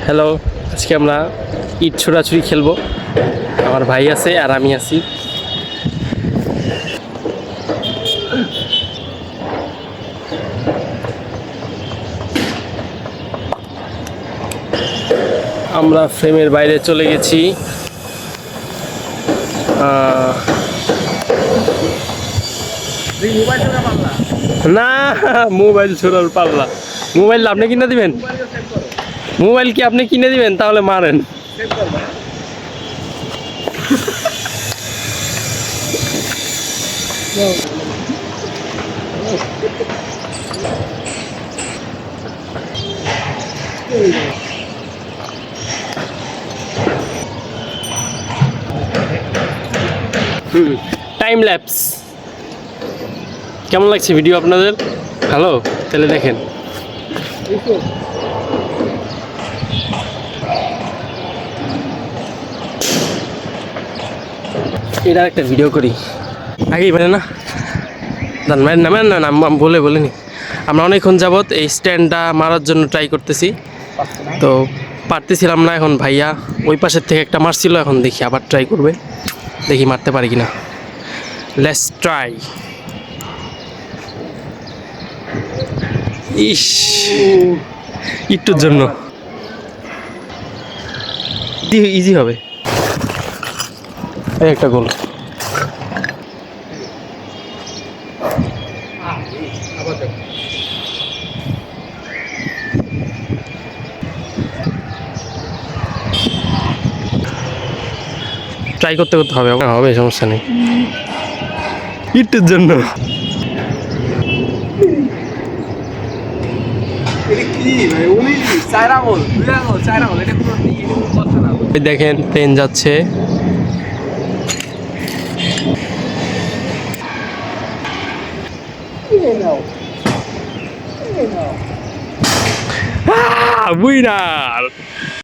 Hello, আজকে আমরা ইট ছোড়াছুড়ি খেলবো। আমার ভাই আছে আর আমি আছি। আমরা ফ্রেমের বাইরে চলে গেছি। না, মোবাইল ছোড়ার পাল্লা। মোবাইল আপনি কিনে দিবেন? মোবাইল কি আপনি কিনে দিবেন? তাহলে মারেন। টাইম ল্যাপস কেমন লাগছে ভিডিও আপনাদের? ভালো, তাহলে দেখেন। এটা একটা ভিডিও করি আগেই পারে না, না বলিনি। আমরা অনেকক্ষণ যাবৎ এই স্ট্যান্ডটা মারার জন্য ট্রাই করতেছি, তো পারতেছিলাম না। এখন ভাইয়া ওই পাশের থেকে একটা মারছিল, এখন দেখি আবার ট্রাই করবে, দেখি মারতে পারি কিনা। Let's try. ইস, একটুর জন্য ইজি হবে। এই একটা গোল। ট্রাই করতে হবে, হবে, সমস্যা নেই। একটুর জন্য দেখেন ট্রেন যাচ্ছে। উইনার।